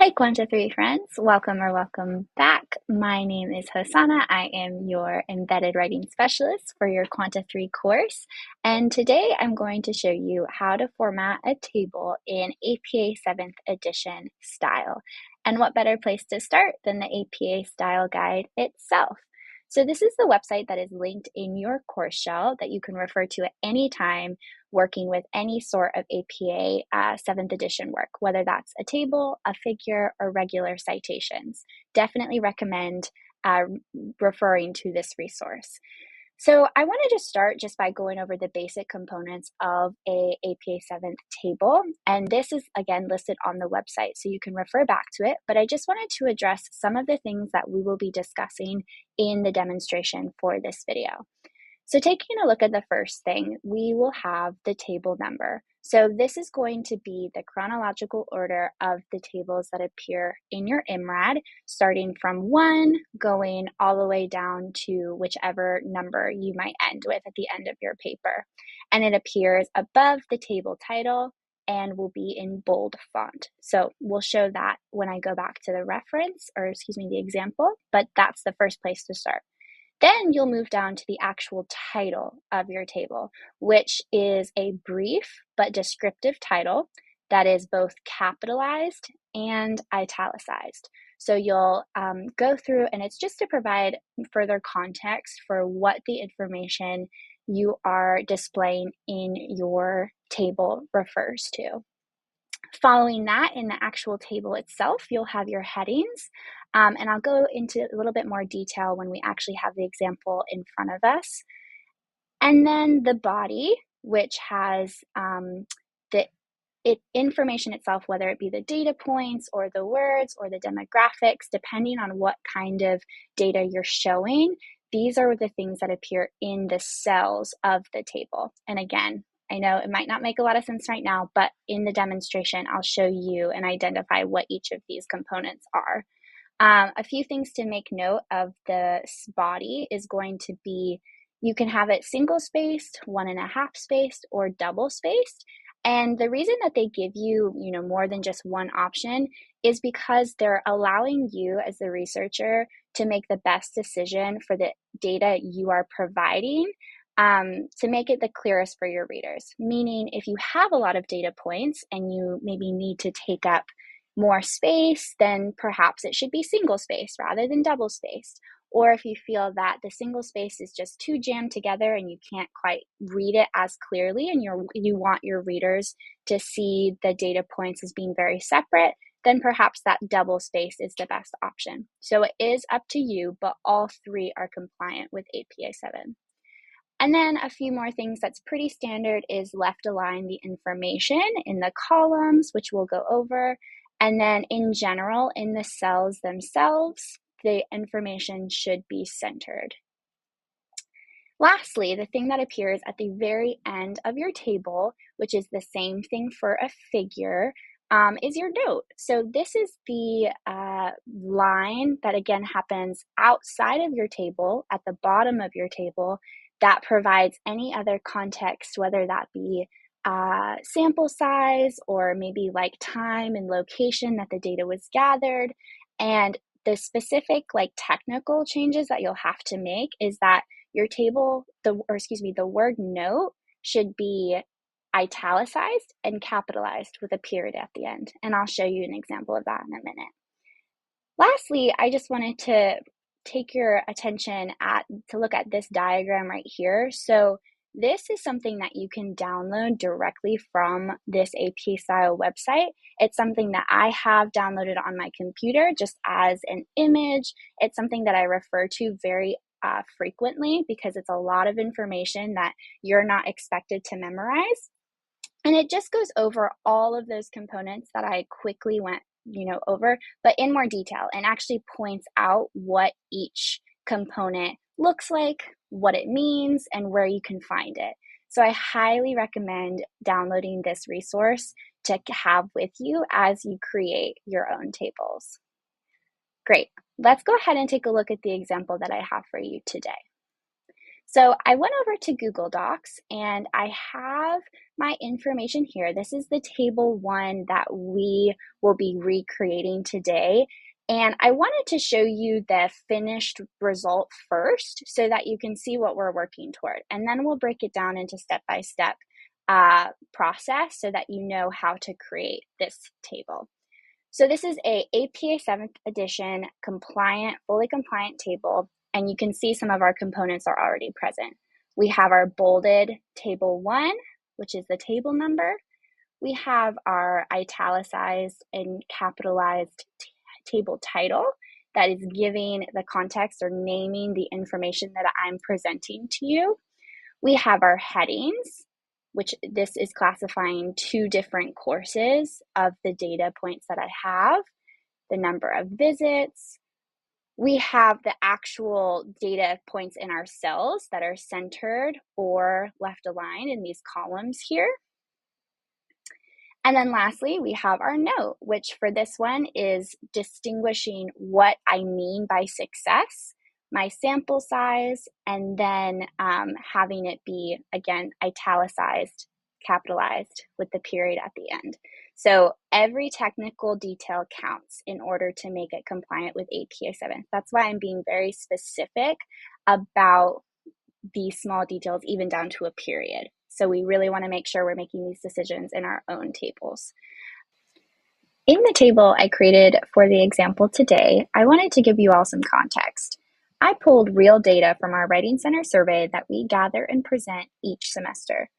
Hi, Quanta-3 friends. Welcome back. My name is Hosanna. I am your embedded writing specialist for your Quanta-3 course. And today I'm going to show you how to format a table in APA 7th edition style. And what better place to start than the APA style guide itself? So this is the website that is linked in your course shell that you can refer to at any time working with any sort of APA 7th edition work, whether that's a table, a figure, or regular citations. Definitely recommend referring to this resource. So I want to just start just by going over the basic components of a APA 7th table. And this is, again, listed on the website, so you can refer back to it. But I just wanted to address some of the things that we will be discussing in the demonstration for this video. So taking a look at the first thing, we will have the table number. So this is going to be the chronological order of the tables that appear in your IMRAD, starting from 1, going all the way down to whichever number you might end with at the end of your paper. And it appears above the table title and will be in bold font. So we'll show that when I go back to the reference, or excuse me, the example, but that's the first place to start. Then you'll move down to the actual title of your table, which is a brief but descriptive title that is both capitalized and italicized. So you'll go through, and it's just to provide further context for what the information you are displaying in your table refers to. Following that, in the actual table itself, you'll have your headings, and I'll go into a little bit more detail when we actually have the example in front of us. And then the body, which has the information itself, whether it be the data points or the words or the demographics, depending on what kind of data you're showing. These are the things that appear in the cells of the table. And again, I know it might not make a lot of sense right now, but in the demonstration, I'll show you and identify what each of these components are. A few things to make note of the body is going to be, you can have it single spaced, 1.5 spaced, or double spaced. And the reason that they give you, more than just one option is because they're allowing you as the researcher to make the best decision for the data you are providing, to make it the clearest for your readers. Meaning, if you have a lot of data points and you maybe need to take up more space, then perhaps it should be single spaced rather than double spaced. Or if you feel that the single space is just too jammed together and you can't quite read it as clearly, and you want your readers to see the data points as being very separate, then perhaps that double space is the best option. So it is up to you, but all three are compliant with APA 7. And then a few more things that's pretty standard is left align the information in the columns, which we'll go over. And then in general, in the cells themselves, the information should be centered. Lastly, the thing that appears at the very end of your table, which is the same thing for a figure, is your note. So this is the line that again happens outside of your table, at the bottom of your table, that provides any other context, whether that be sample size or maybe like time and location that the data was gathered. And the specific technical changes that you'll have to make is that your table, the word note should be italicized and capitalized with a period at the end. And I'll show you an example of that in a minute. Lastly, I just wanted to take your attention to look at this diagram right here. So this is something that you can download directly from this AP style website. It's something that I have downloaded on my computer just as an image. It's something that I refer to very frequently because it's a lot of information that you're not expected to memorize. And it just goes over all of those components that I quickly went over, but in more detail, and actually points out what each component looks like, what it means, and where you can find it. So I highly recommend downloading this resource to have with you as you create your own tables. Great. Let's go ahead and take a look at the example that I have for you today. So I went over to Google Docs and I have my information here. This is the table one that we will be recreating today. And I wanted to show you the finished result first so that you can see what we're working toward. And then we'll break it down into step-by-step process so that you know how to create this table. So this is a APA 7th edition compliant, fully compliant table, and you can see some of our components are already present. We have our bolded table 1, which is the table number. We have our italicized and capitalized table title that is giving the context or naming the information that I'm presenting to you. We have our headings, which this is classifying 2 different courses of the data points that I have, the number of visits. We have the actual data points in our cells that are centered or left aligned in these columns here. And then lastly, we have our note, which for this one is distinguishing what I mean by success, my sample size, and then having it be, again, italicized, capitalized with the period at the end. So every technical detail counts in order to make it compliant with APA 7. That's why I'm being very specific about these small details, even down to a period. So we really want to make sure we're making these decisions in our own tables. In the table I created for the example today, I wanted to give you all some context. I pulled real data from our Writing Center survey that we gather and present each semester.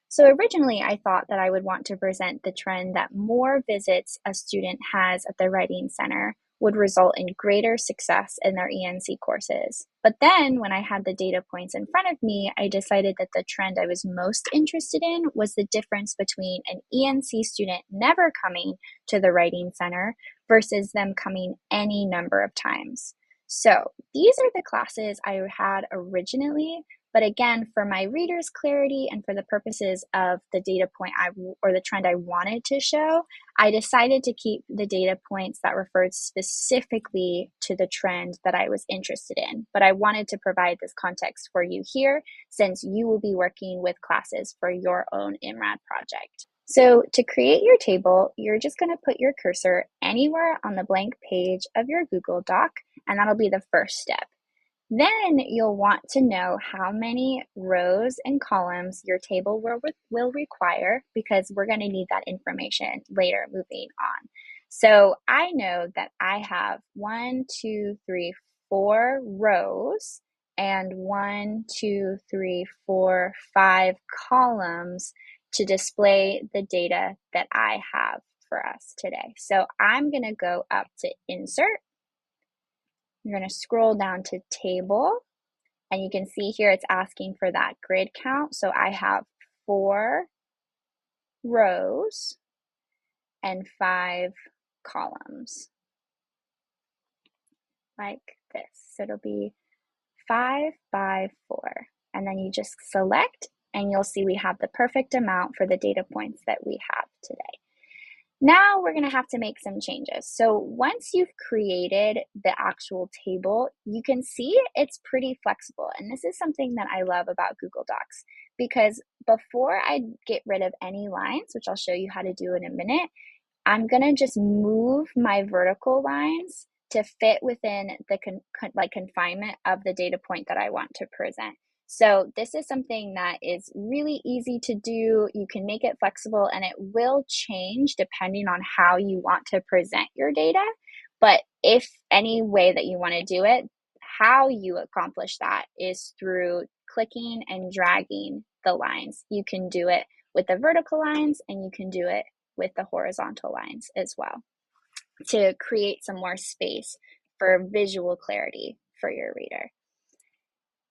So originally I thought that I would want to present the trend that more visits a student has at the Writing Center would result in greater success in their ENC courses. But then when I had the data points in front of me, I decided that the trend I was most interested in was the difference between an ENC student never coming to the Writing Center versus them coming any number of times. So these are the classes I had originally, but again, for my readers' clarity and for the purposes of the data point or the trend I wanted to show, I decided to keep the data points that referred specifically to the trend that I was interested in. But I wanted to provide this context for you here since you will be working with classes for your own IMRAD project. So to create your table, you're just going to put your cursor anywhere on the blank page of your Google Doc, and that'll be the first step. Then you'll want to know how many rows and columns your table will require because we're going to need that information later moving on. So I know that I have 1, 2, 3, 4 rows and 1, 2, 3, 4, 5 columns to display the data that I have for us today. So I'm going to go up to Insert. You're going to scroll down to Table, and you can see here it's asking for that grid count. So I have 4 rows and 5 columns, like this. So it'll be 5 by 4. And then you just select, and you'll see we have the perfect amount for the data points that we have today. Now we're going to have to make some changes. So once you've created the actual table, you can see it's pretty flexible. And this is something that I love about Google Docs, because before I get rid of any lines, which I'll show you how to do in a minute, I'm going to just move my vertical lines to fit within the confinement of the data point that I want to present. So this is something that is really easy to do. You can make it flexible and it will change depending on how you want to present your data. But if any way that you want to do it, how you accomplish that is through clicking and dragging the lines. You can do it with the vertical lines and you can do it with the horizontal lines as well to create some more space for visual clarity for your reader.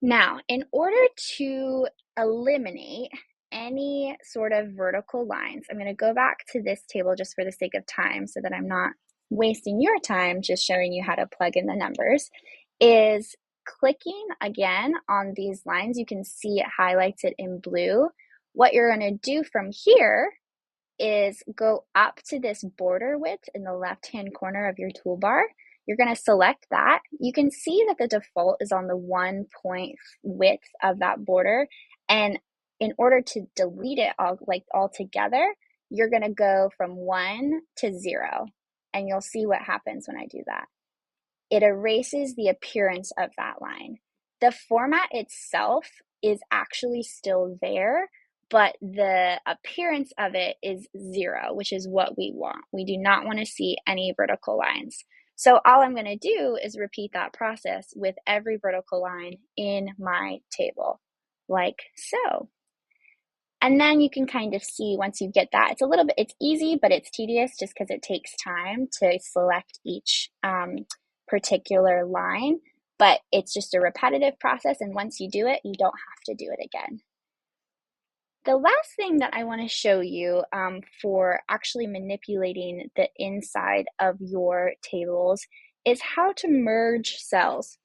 Now, in order to eliminate any sort of vertical lines, I'm going to go back to this table just for the sake of time so that I'm not wasting your time just showing you how to plug in the numbers, is clicking again on these lines. You can see it highlights it in blue. What you're going to do from here is go up to this border width in the left-hand corner of your toolbar. You're going to select that. You can see that the default is on the 1 point width of that border. And in order to delete it all together, you're going to go from 1 to 0. And you'll see what happens when I do that. It erases the appearance of that line. The format itself is actually still there, but the appearance of it is 0, which is what we want. We do not want to see any vertical lines. So all I'm going to do is repeat that process with every vertical line in my table, like so. And then you can kind of see once you get that, it's easy, but it's tedious just because it takes time to select each particular line, but it's just a repetitive process. And once you do it, you don't have to do it again. The last thing that I want to show you for actually manipulating the inside of your tables is how to merge cells.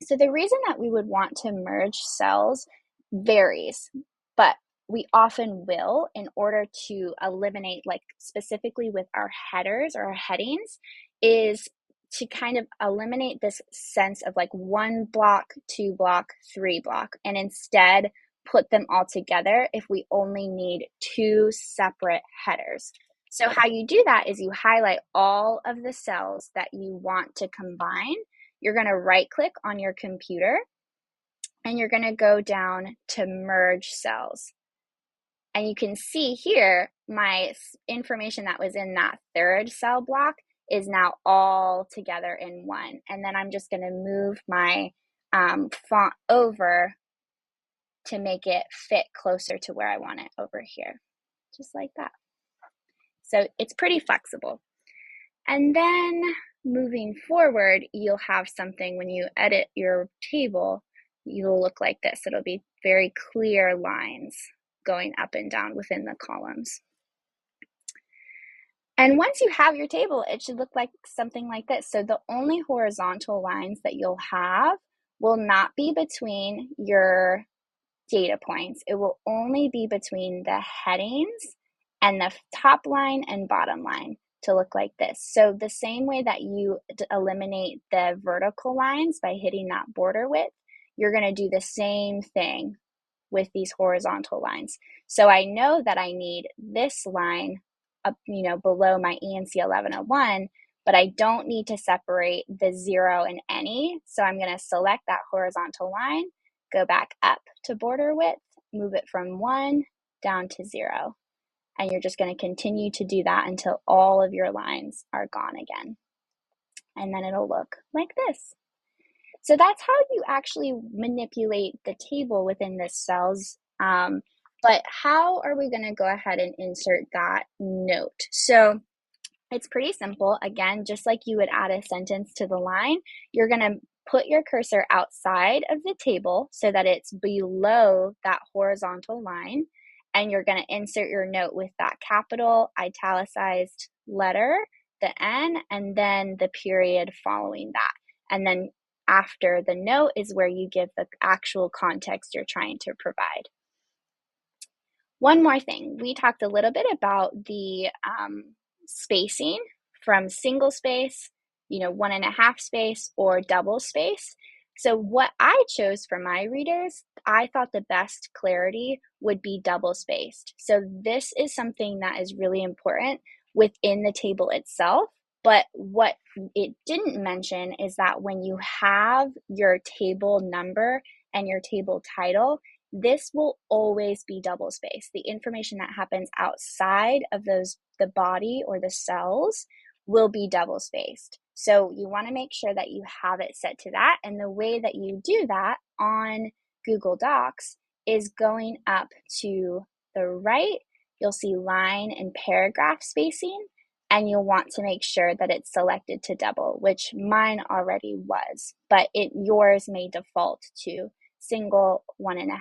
So the reason that we would want to merge cells varies, but we often will in order to eliminate, like specifically with our headers or our headings, is to kind of eliminate this sense of like 1 block, 2 block, 3 block, and instead put them all together if we only need 2 separate headers. So how you do that is you highlight all of the cells that you want to combine. You're going to right click on your computer and you're going to go down to merge cells. And you can see here, my information that was in that 3rd cell block is now all together in one. And then I'm just going to move my font over to make it fit closer to where I want it over here, just like that. So it's pretty flexible. And then moving forward, you'll have something when you edit your table, you'll look like this. It'll be very clear lines going up and down within the columns. And once you have your table, it should look like something like this. So the only horizontal lines that you'll have will not be between your data points. It will only be between the headings and the top line and bottom line to look like this. So the same way that you eliminate the vertical lines by hitting that border width, you're going to do the same thing with these horizontal lines. So I know that I need this line up, below my ENC 1101, but I don't need to separate the 0 and any. So I'm going to select that horizontal line, go back up to border width, move it from 1 down to 0. And you're just going to continue to do that until all of your lines are gone again. And then it'll look like this. So that's how you actually manipulate the table within the cells. But how are we going to go ahead and insert that note? So it's pretty simple. Again, just like you would add a sentence to the line, you're going to put your cursor outside of the table so that it's below that horizontal line. And you're going to insert your note with that capital italicized letter, the N, and then the period following that. And then after the note is where you give the actual context you're trying to provide. One more thing, we talked a little bit about the spacing from single space, 1.5 space or double space. So what I chose for my readers, I thought the best clarity would be double spaced. So this is something that is really important within the table itself. But what it didn't mention is that when you have your table number and your table title, this will always be double spaced. The information that happens outside of the body or the cells will be double spaced. So you want to make sure that you have it set to that. And the way that you do that on Google Docs is going up to the right. You'll see line and paragraph spacing, and you'll want to make sure that it's selected to double, which mine already was, but yours may default to single 1.5.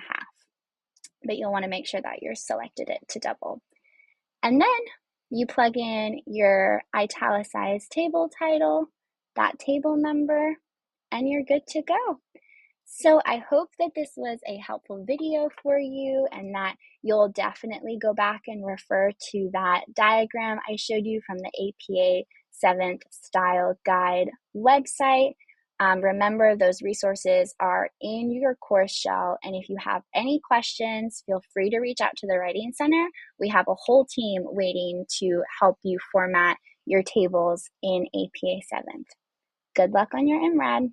But you'll want to make sure that you're selected it to double. And then you plug in your italicized table title, that table number, and you're good to go. So I hope that this was a helpful video for you and that you'll definitely go back and refer to that diagram I showed you from the APA 7th Style Guide website. Remember, those resources are in your course shell, and if you have any questions, feel free to reach out to the Writing Center. We have a whole team waiting to help you format your tables in APA 7th. Good luck on your MRAD.